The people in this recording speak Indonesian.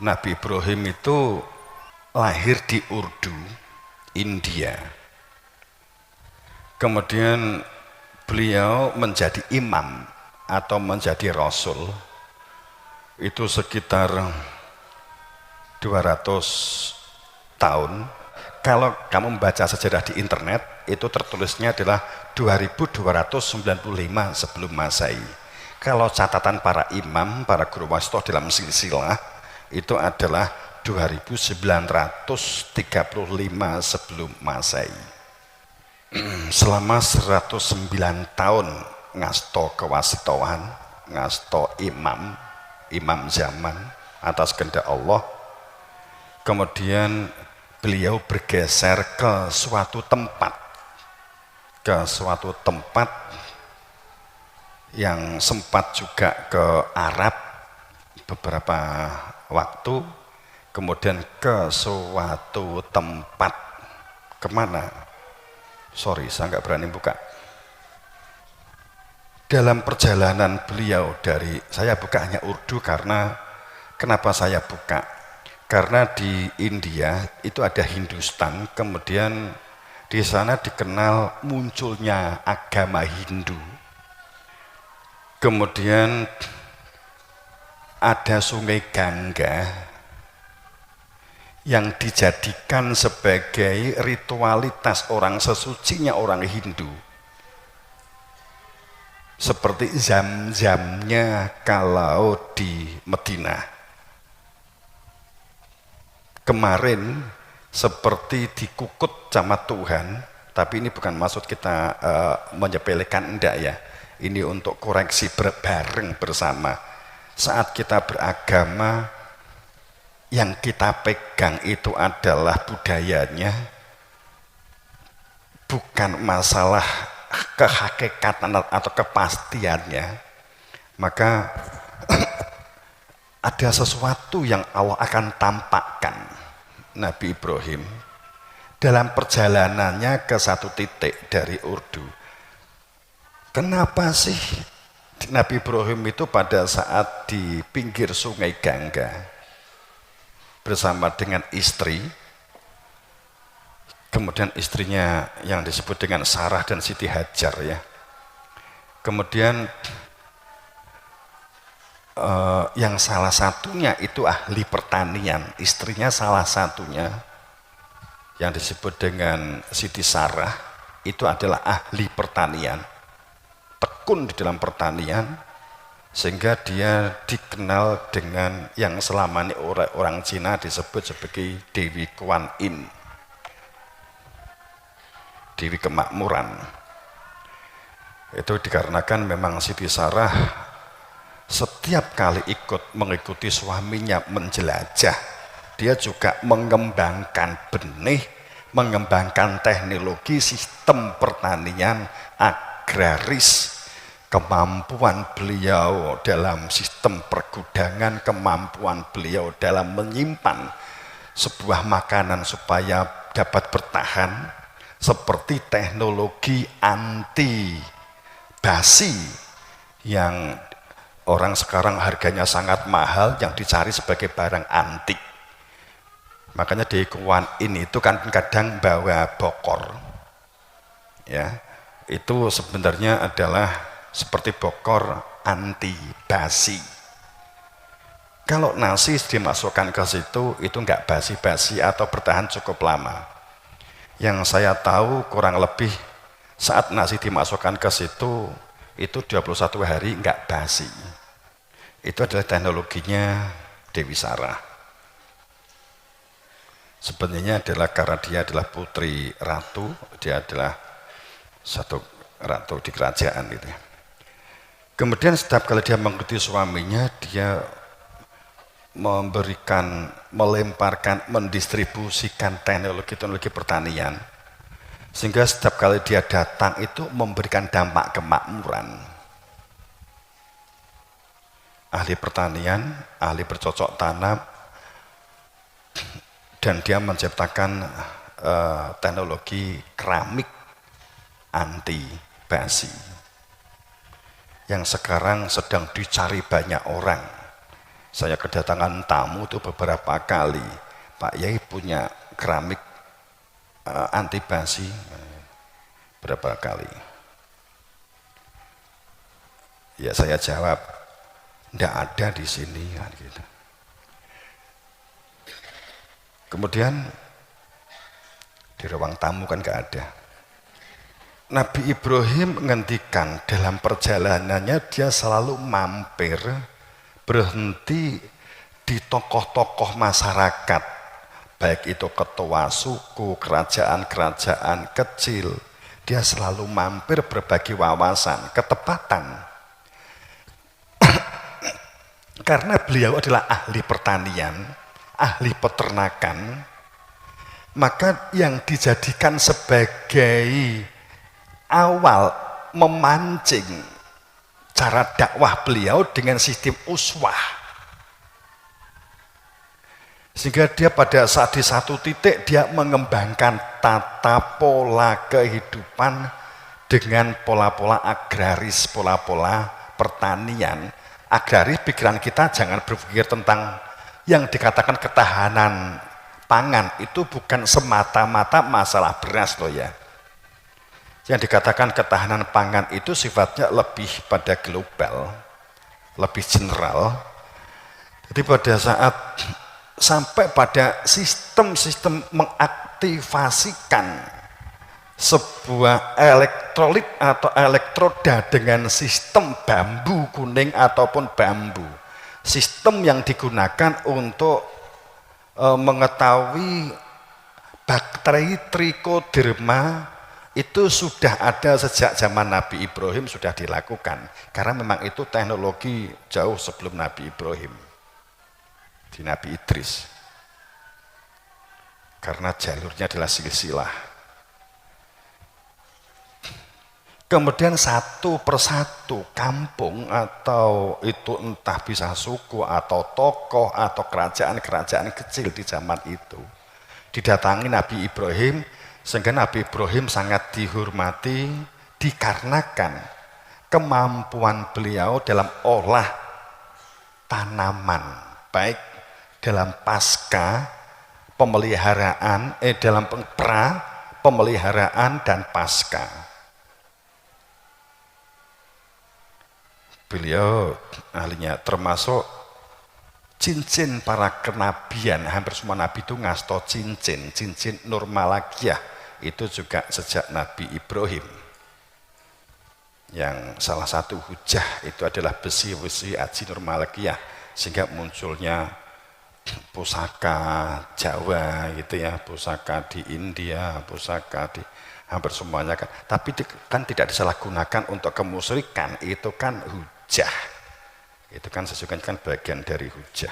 Nabi Ibrahim itu lahir di Urdu, India. Kemudian beliau menjadi imam atau menjadi rasul itu sekitar 200 tahun. Kalau kamu membaca sejarah di internet, itu tertulisnya adalah 2295 sebelum Masehi. Kalau catatan para imam, para guru wastoh dalam silsilah, itu adalah 2935 sebelum Masehi. Selama 109 tahun ngasto kewasitoan, ngasto imam zaman atas kehendak Allah. Kemudian beliau bergeser ke suatu tempat yang sempat juga ke Arab beberapa waktu, kemudian ke suatu tempat kemana? Sorry, saya nggak berani buka. Dalam perjalanan beliau saya buka hanya Urdu karena kenapa saya buka? Karena di India itu ada Hindustan, kemudian di sana dikenal munculnya agama Hindu. Kemudian ada Sungai Gangga yang dijadikan sebagai ritualitas orang sesucinya orang Hindu, seperti zam-zamnya kalau di Madinah. Kemarin seperti dikukut sama Tuhan, tapi ini bukan maksud kita menyepelekan, enggak ya, ini untuk koreksi bareng bersama. Saat kita beragama, yang kita pegang itu adalah budayanya, bukan masalah kehakikatan atau kepastiannya. Maka ada sesuatu yang Allah akan tampakkan Nabi Ibrahim dalam perjalanannya ke satu titik dari Urdu. Kenapa sih Nabi Ibrahim itu pada saat di pinggir Sungai Gangga bersama dengan istri, kemudian istrinya yang disebut dengan Sarah dan Siti Hajar ya. Kemudian yang salah satunya itu ahli pertanian, istrinya salah satunya yang disebut dengan Siti Sarah itu adalah ahli pertanian, tekun di dalam pertanian, sehingga dia dikenal dengan yang selama ini orang Cina disebut sebagai Dewi Kuan Yin, Dewi Kemakmuran. Itu dikarenakan memang Siti Sarah setiap kali mengikuti suaminya menjelajah, dia juga mengembangkan benih, mengembangkan teknologi sistem pertanian agraris. Kemampuan beliau dalam sistem pergudangan, kemampuan beliau dalam menyimpan sebuah makanan supaya dapat bertahan, seperti teknologi anti basi yang orang sekarang harganya sangat mahal, yang dicari sebagai barang antik. Makanya di Kuan ini itu kan kadang bawa bokor ya, itu sebenarnya adalah seperti bokor anti basi. Kalau nasi dimasukkan ke situ itu enggak basi-basi atau bertahan cukup lama. Yang saya tahu kurang lebih saat nasi dimasukkan ke situ itu 21 hari enggak basi. Itu adalah teknologinya Dewi Sarah. Sebenarnya adalah karena dia adalah putri ratu, dia adalah satu ratu di kerajaan gitu ya. Kemudian setiap kali dia mengikuti suaminya, dia melemparkan, mendistribusikan teknologi pertanian, sehingga setiap kali dia datang itu memberikan dampak kemakmuran. Ahli pertanian, ahli bercocok tanam, dan dia menciptakan teknologi keramik anti basi yang sekarang sedang dicari banyak orang. Saya kedatangan tamu itu beberapa kali. Pak Yai punya keramik anti basi berapa kali. Ya saya jawab, tidak ada di sini kan gitu. Kemudian di ruang tamu kan nggak ada. Nabi Ibrahim menghentikan dalam perjalanannya, dia selalu mampir, berhenti di tokoh-tokoh masyarakat, baik itu ketua suku, kerajaan-kerajaan kecil. Dia selalu mampir berbagi wawasan, ketepatan. Karena beliau adalah ahli pertanian, ahli peternakan, maka yang dijadikan sebagai awal memancing cara dakwah beliau dengan sistem uswah, sehingga dia pada saat di satu titik dia mengembangkan tata pola kehidupan dengan pola-pola agraris, pola-pola pertanian. Agraris, pikiran kita jangan berpikir tentang yang dikatakan ketahanan pangan, itu bukan semata-mata masalah beras loh ya. Yang dikatakan ketahanan pangan itu sifatnya lebih pada global, lebih general. Jadi pada saat sampai pada sistem-sistem mengaktifasikan sebuah elektrolit atau elektroda dengan sistem bambu kuning ataupun bambu, sistem yang digunakan untuk mengetahui bakteri trichoderma, itu sudah ada sejak zaman Nabi Ibrahim, sudah dilakukan, karena memang itu teknologi jauh sebelum Nabi Ibrahim, di Nabi Idris, karena jalurnya adalah silsilah. Kemudian satu persatu kampung, atau itu entah bisa suku atau tokoh atau kerajaan-kerajaan kecil di zaman itu, didatangi Nabi Ibrahim, sehingga Nabi Ibrahim sangat dihormati dikarenakan kemampuan beliau dalam olah tanaman, baik dalam pasca pemeliharaan, dalam pra pemeliharaan dan pasca. Beliau ahlinya, termasuk cincin para kenabian, hampir semua nabi itu ngasto cincin Nur Malakiyah, itu juga sejak Nabi Ibrahim. Yang salah satu hujah itu adalah besi-besi aji Nur Malakiyah, sehingga munculnya pusaka Jawa gitu ya, pusaka di India, pusaka di hampir semuanya kan. Tapi kan tidak disalahgunakan untuk kemusyrikan, itu kan hujah. Itu kan sesungguhnya kan bagian dari hujah.